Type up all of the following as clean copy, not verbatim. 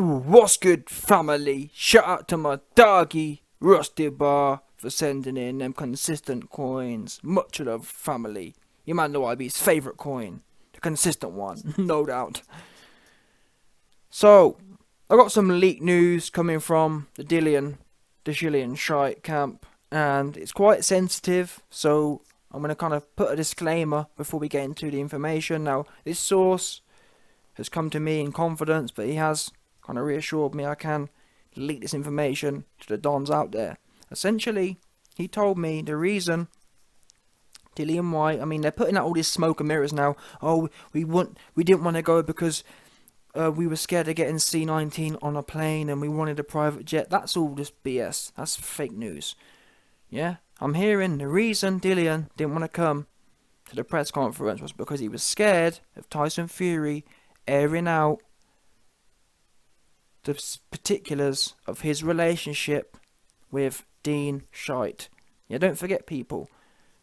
Ooh, what's good, family? Shout out to my doggy, Rusty Bar, for sending in them consistent coins. Much love, family. You might know IB's favourite coin. The consistent one, no doubt. So, I got some leaked news coming from the Dillian Shite camp, and it's quite sensitive, so I'm going to kind of put a disclaimer before we get into the information. Now, this source has come to me in confidence, but he has kind of reassured me I can leak this information to the dons out there. Essentially, he told me the reason Dillian Whyte, I mean, they're putting out all this smoke and mirrors now. Oh, we didn't want to go because we were scared of getting C-19 on a plane and we wanted a private jet. That's all just BS. That's fake news. Yeah? I'm hearing the reason Dillian didn't want to come to the press conference was because he was scared of Tyson Fury airing out the particulars of his relationship with Dean Shite. Yeah, don't forget, people.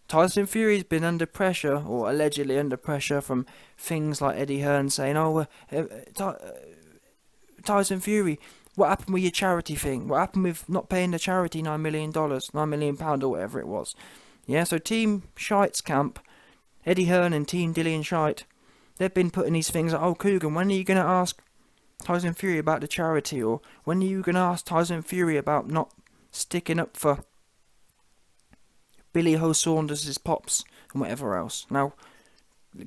Tyson Fury's been under pressure, or allegedly under pressure, from things like Eddie Hearn saying, Tyson Fury, what happened with your charity thing? What happened with not paying the charity $9 million, £9 million or whatever it was? Yeah, so Team Shite's camp, Eddie Hearn and Team Dillian Shite, they've been putting these things like, oh, Coogan, when are you going to ask Tyson Fury about the charity? Or when are you going to ask Tyson Fury about not sticking up for Billy Ho Saunders' pops and whatever else? Now,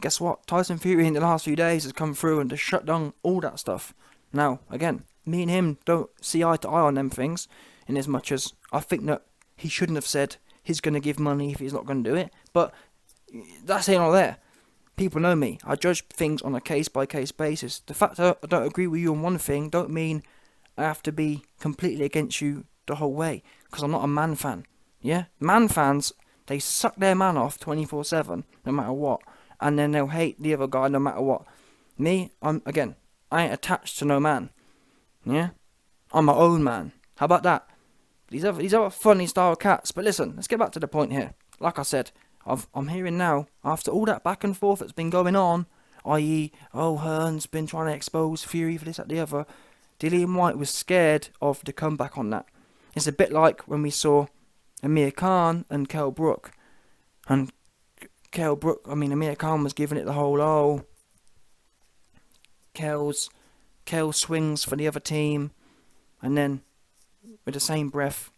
guess what? Tyson Fury in the last few days has come through and just shut down all that stuff. Now, again, me and him don't see eye to eye on them things, in as much as I think that he shouldn't have said he's going to give money if he's not going to do it. But that's here or there. People know me. I judge things on a case-by-case basis. The fact that I don't agree with you on one thing don't mean I have to be completely against you the whole way, because I'm not a man fan. Yeah? Man fans, they suck their man off 24/7, no matter what, and then they'll hate the other guy no matter what. Me, I ain't attached to no man. Yeah? I'm my own man. How about that? These other funny style cats. But listen, let's get back to the point here. Like I said, I'm hearing now, after all that back and forth that's been going on, i.e., oh, Hearn's been trying to expose Fury for this, that, the other, Dillian Whyte was scared of the comeback on that. It's a bit like when we saw Amir Khan and Kell Brook. And Amir Khan was giving it the whole, oh, Kell swings for the other team. And then, with the same breath,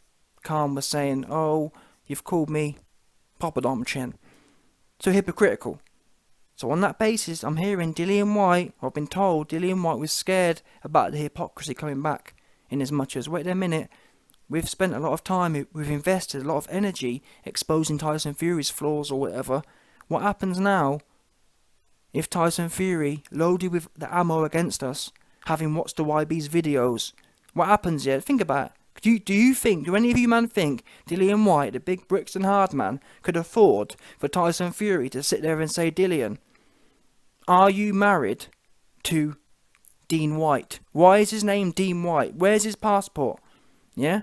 Khan was saying, oh, you've called me Papa Dom Chin. So hypocritical. So on that basis, I'm hearing Dillian Whyte, or I've been told Dillian Whyte was scared about the hypocrisy coming back, in as much as, wait a minute, we've spent a lot of time, we've invested a lot of energy exposing Tyson Fury's flaws or whatever. What happens now if Tyson Fury, loaded with the ammo against us, having watched the YB's videos? What happens here? Think about it. Do any of you man think Dillian Whyte, the big bricks and hard man, could afford for Tyson Fury to sit there and say, Dillian, are you married to Dean Whyte? Why is his name Dean Whyte? Where's his passport? Yeah?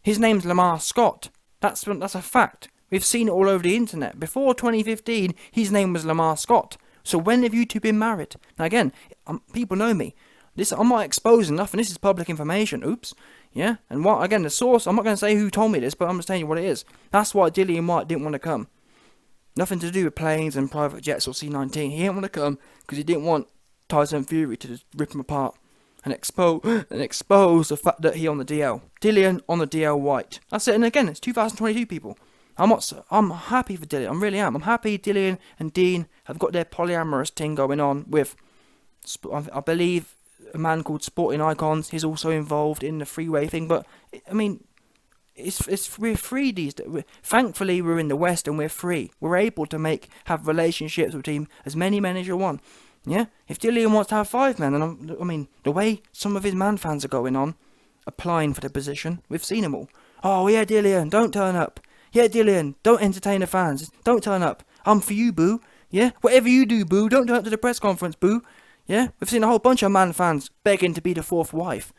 His name's Lamar Scott. That's a fact. We've seen it all over the internet. Before 2015, his name was Lamar Scott. So when have you two been married? Now again, people know me. I'm not exposing nothing. This is public information. Oops. Yeah? And what, again, the source, I'm not going to say who told me this, but I'm just telling you what it is. That's why Dillian Whyte didn't want to come. Nothing to do with planes and private jets or C-19. He didn't want to come because he didn't want Tyson Fury to just rip him apart and expose the fact that he on the DL. Dillian on the DL Whyte. That's it. And again, it's 2022, people. I'm happy for Dillian. I really am. I'm happy Dillian and Dean have got their polyamorous thing going on with, I believe, a man called Sporting Icons. He's also involved in the freeway thing. But I mean, we're free these days. Thankfully, we're in the West and we're free. We're able to have relationships between as many men as you want. Yeah, if Dillian wants to have 5 men, and the way some of his man fans are going on, applying for the position, we've seen them all. Oh yeah, Dillian, don't turn up. Yeah, Dillian, don't entertain the fans. Don't turn up. I'm for you, boo. Yeah, whatever you do, boo. Don't turn up to the press conference, boo. Yeah, we've seen a whole bunch of man fans begging to be the 4th wife.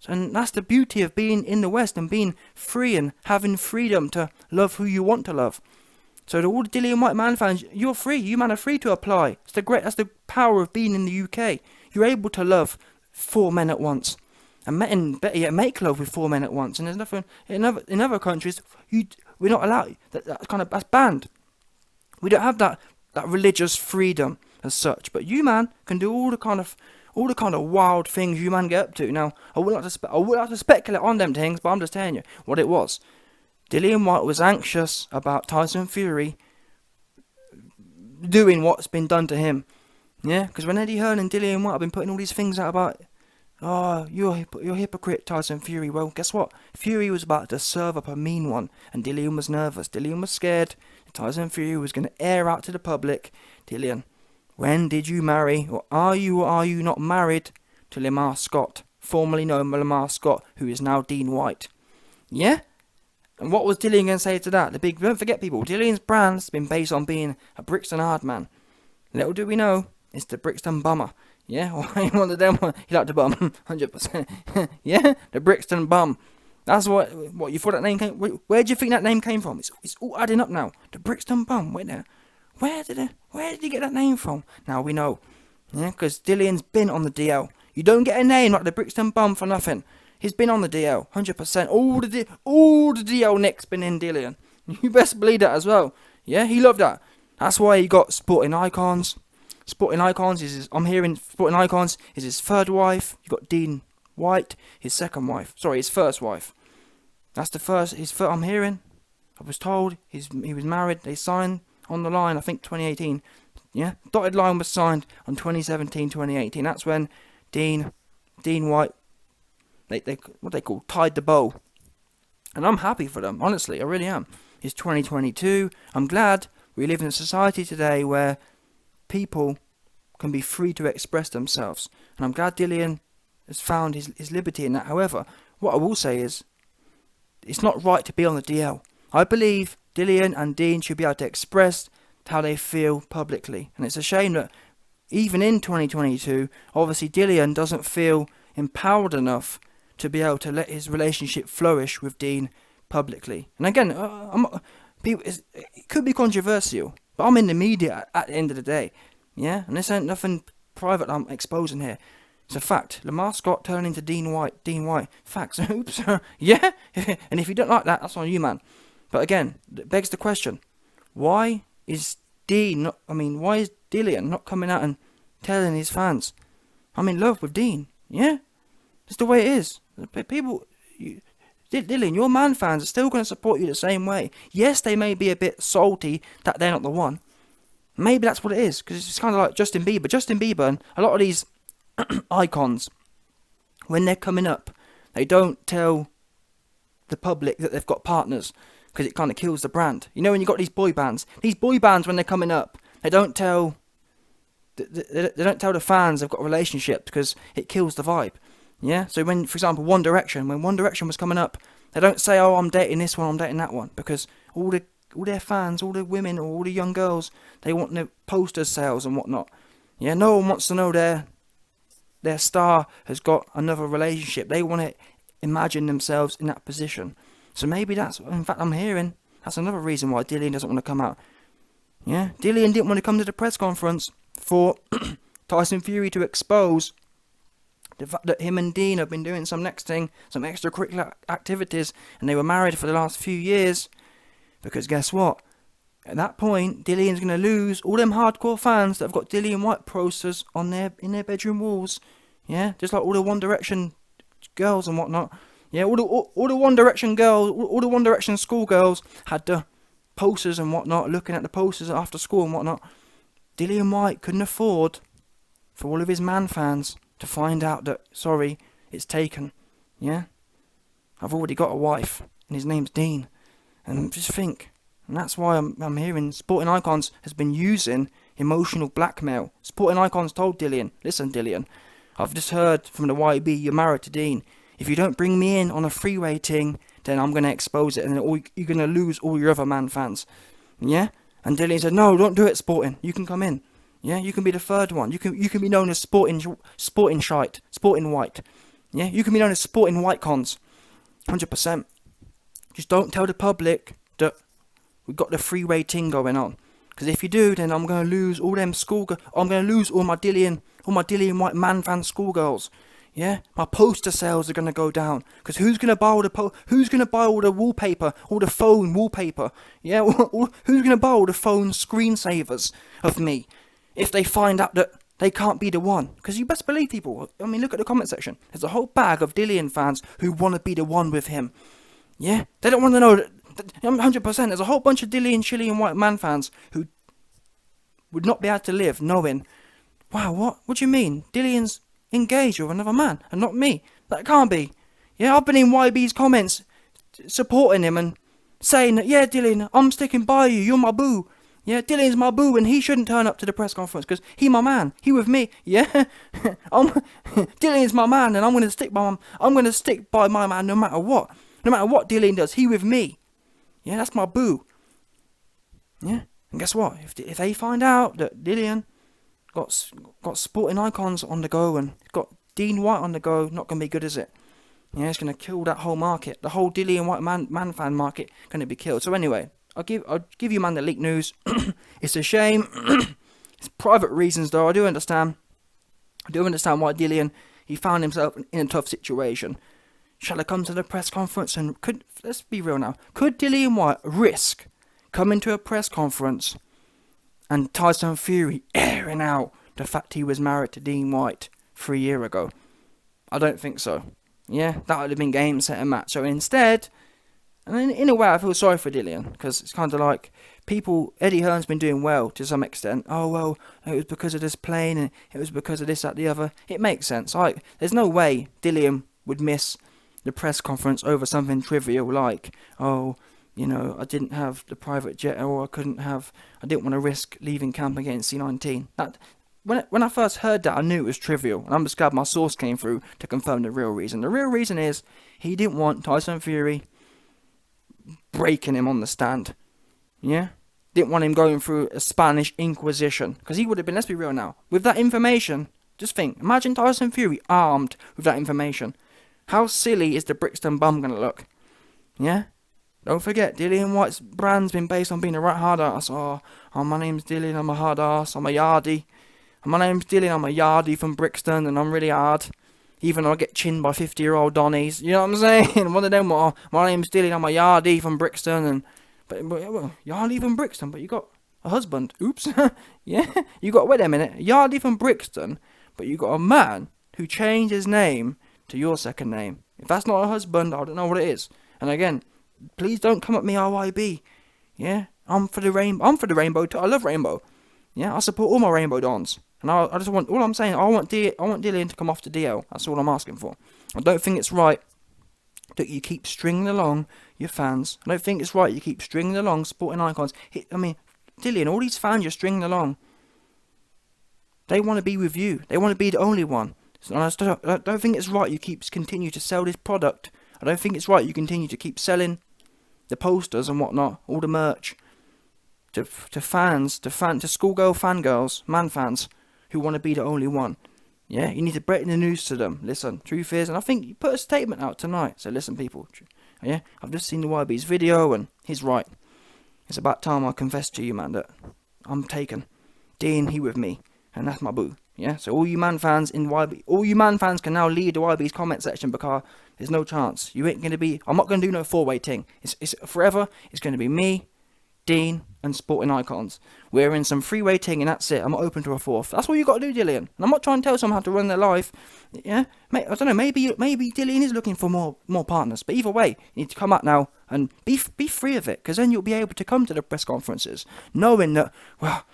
And that's the beauty of being in the West and being free and having freedom to love who you want to love. So to all the Dillian Whyte man fans, you're free. You man are free to apply. That's the power of being in the UK. You're able to love 4 men at once. And better yet, make love with 4 men at once. And there's nothing in other countries. We're not allowed. That's banned. We don't have that religious freedom as such. But you, man, can do all the kind of wild things you man get up to. Now, I would like to speculate on them things, but I'm just telling you what it was. Dillian Whyte was anxious about Tyson Fury doing what's been done to him. Yeah, because when Eddie Hearn and Dillian Whyte have been putting all these things out about, oh, you're a hypocrite, Tyson Fury. Well, guess what? Fury was about to serve up a mean one, and Dillian was nervous. Dillian was scared. Tyson Fury was going to air out to the public. Dillian, when did you marry, or are you not married to Lamar Scott, formerly known as Lamar Scott, who is now Dean Whyte? Yeah? And what was Dillian going to say to that? Don't forget, people, Dillian's brand's been based on being a Brixton hard man. Little do we know, it's the Brixton bummer. Yeah? Or one of them, he liked to bum, 100%. Yeah? The Brixton bum. That's what you thought that name came. Where do you think that name came from? It's all adding up now. The Brixton bum. Wait there. Where did he get that name from? Now we know. Yeah, because Dillian's been on the DL. You don't get a name like the Brixton bum for nothing. He's been on the DL, 100%. All the DL Nick's been in Dillian. You best believe that as well. Yeah, he loved that. That's why he got Sporting Icons. Sporting Icons is his third wife. You got Dean Whyte, his second wife. Sorry, his first wife. That's the first. I'm hearing. I was told he was married. They signed on the line. I think 2018. Yeah, dotted line was signed on 2017, 2018. That's when Dean Whyte. They what they call tied the bow. And I'm happy for them. Honestly, I really am. It's 2022. I'm glad we live in a society today where people can be free to express themselves. And I'm glad Dillian has found his liberty in that. However, what I will say is, it's not right to be on the DL. I believe Dillian and Dean should be able to express how they feel publicly. And it's a shame that even in 2022, obviously Dillian doesn't feel empowered enough to be able to let his relationship flourish with Dean publicly. And again, it could be controversial, but I'm in the media at the end of the day. Yeah, and this ain't nothing private I'm exposing here. It's a fact. Lamar Scott turned into Dean Whyte. Facts. Oops. Yeah? And if you don't like that, that's on you, man. But again, it begs the question. Why is Dillian not coming out and telling his fans, I'm in love with Dean? Yeah? That's the way it is. People... Dillian, your man fans are still going to support you the same way. Yes, they may be a bit salty that they're not the one. Maybe that's what it is. Because it's kind of like Justin Bieber. Justin Bieber and a lot of these icons, when they're coming up, they don't tell the public that they've got partners, because it kind of kills the brand. You know, when you got these boy bands when they're coming up, they don't tell the fans they've got a relationship, because it kills the vibe. Yeah. So when, for example, One Direction was coming up, they don't say, oh, I'm dating this one, I'm dating that one, because all their fans, all the women or all the young girls, they want the poster sales and whatnot. Yeah. No one wants to know their star has got another relationship. They want to imagine themselves in that position. So maybe that's, in fact, I'm hearing, that's another reason why Dillian doesn't want to come out. Yeah, Dillian didn't want to come to the press conference for Tyson Fury to expose the fact that him and Dean have been doing some extracurricular activities, and they were married for the last few years. Because guess what? At that point, Dillian's going to lose all them hardcore fans that have got Dillian Whyte posters in their bedroom walls. Yeah, just like all the One Direction girls and whatnot. Yeah, all the One Direction girls, all the One Direction schoolgirls had the posters and whatnot, looking at the posters after school and whatnot. Dillian Whyte couldn't afford for all of his man fans to find out that, sorry, it's taken. Yeah, I've already got a wife, and his name's Dean. And just think. And that's why I'm hearing Sporting Icons has been using emotional blackmail. Sporting Icons told Dillian, listen Dillian, I've just heard from the YB you're married to Dean. If you don't bring me in on a freeway ting, then I'm going to expose it, and you're going to lose all your other man fans. Yeah? And Dillian said, no, don't do it, Sporting. You can come in. Yeah? You can be the third one. You can be known as Sporting Whyte. Yeah? You can be known as Sporting White Cons. 100%. Just don't tell the public that we've got the freeway ting going on. Because if you do, then I'm going to lose all them I'm going to lose all my Dillian Whyte man fan schoolgirls. Yeah, my poster sales are gonna go down because who's gonna buy all the wallpaper, all the phone wallpaper? Yeah, who's gonna buy all the phone screensavers of me if they find out that they can't be the one? Because you best believe people. I mean, look at the comment section. There's a whole bag of Dillian fans who want to be the one with him. Yeah, they don't want to know that. 100%. There's a whole bunch of Dillian Whyte man fans who would not be able to live knowing, wow, what do you mean? Dillian's engaged with another man and not me. That can't be. Yeah, I've been in YB's comments supporting him and saying that, yeah, Dillian, I'm sticking by you. You're my boo. Yeah, Dillian's my boo and he shouldn't turn up to the press conference because he my man. He with me. Yeah, Dillian's my man and I'm going to stick by my man no matter what. No matter what Dillian does, he with me. Yeah, that's my boo. Yeah, and guess what? If they find out that Dillian got sporting icons on the go and got Dean White on the go, not going to be good, is it? Yeah, it's going to kill that whole market. The whole Dillian Whyte man fan market going to be killed. So anyway, I'll give you man the leak news. It's a shame. It's private reasons though. I do understand why Dillian, he found himself in a tough situation. Shall I come to the press conference and let's be real now, could Dillian Whyte risk coming to a press conference and Tyson Fury airing out the fact he was married to Dean White 3 years ago? I don't think so. Yeah, that would have been game, set and match. So instead, and in a way I feel sorry for Dillian, because it's kind of like Eddie Hearn's been doing well to some extent. Oh well, it was because of this plane and it was because of this, that, the other. It makes sense. There's no way Dillian would miss the press conference over something trivial like, oh, you know, I didn't have the private jet, or I didn't want to risk leaving camp and getting C-19. When I first heard that, I knew it was trivial, and I'm just glad my source came through to confirm the real reason. The real reason is he didn't want Tyson Fury breaking him on the stand. Yeah? Didn't want him going through a Spanish Inquisition, because he would have been, let's be real now, with that information, just think, imagine Tyson Fury armed with that information. How silly is the Brixton bum going to look? Yeah? Don't forget, Dillian Whyte's brand's been based on being a right hard ass. Oh, my name's Dillian, I'm a hard ass, I'm a yardie. My name's Dillian, I'm a yardie from Brixton, and I'm really hard. Even though I get chinned by 50-year-old Donnies. You know what I'm saying? One of them, my name's Dillian, I'm a yardie from Brixton, but yardie from Brixton, but you got a husband. Oops. Yeah? Wait a minute, yardie from Brixton, but you got a man who changed his name to your second name. If that's not a husband, I don't know what it is. And again, please don't come at me RYB. Yeah, I'm for the rainbow. I love rainbow. Yeah, I support all my rainbow dons. And I just want, all I'm saying, I want Dillian to come off the DL. That's all I'm asking for. I don't think it's right that you keep stringing along your fans. I don't think it's right you keep stringing along sporting icons. Dillian, all these fans you're stringing along, they want to be with you. They want to be the only one. So I don't think it's right you continue to sell this product. I don't think it's right you continue to keep selling the posters and whatnot, all the merch, to fans, to schoolgirl fangirls, man fans, who want to be the only one. Yeah, you need to break the news to them. Listen, truth is, and I think you put a statement out tonight. So listen, people. Yeah, I've just seen the YB's video, and he's right. It's about time I confess to you, man, that I'm taken. Dean, he with me, and that's my boo. Yeah, so all you man fans in YB, all you man fans can now leave the YB's comment section, because there's no chance. You ain't gonna be. I'm not gonna do no four-way thing. It's forever. It's gonna be me, Dean, and sporting icons. We're in some three-way thing, and that's it. I'm not open to a fourth. That's what you got to do, Dillian. And I'm not trying to tell someone how to run their life. Yeah, I don't know. Maybe Dillian is looking for more partners. But either way, you need to come out now and be free of it, because then you'll be able to come to the press conferences knowing that. Well,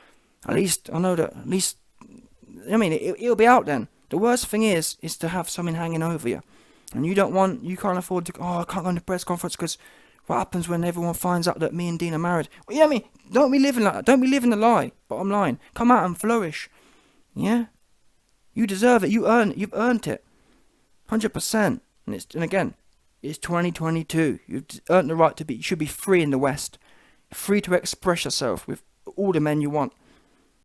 at least I know that. At least. I mean, it'll be out then. The worst thing is to have something hanging over you. And you can't afford to, I can't go to the press conference because what happens when everyone finds out that me and Dean are married? Well, yeah, I mean, don't be living like that. Don't be living the lie. Bottom line. Come out and flourish. Yeah? You deserve it. You've earned it. 100%. And again, it's 2022. You've earned the right to be, you should be free in the West. Free to express yourself with all the men you want.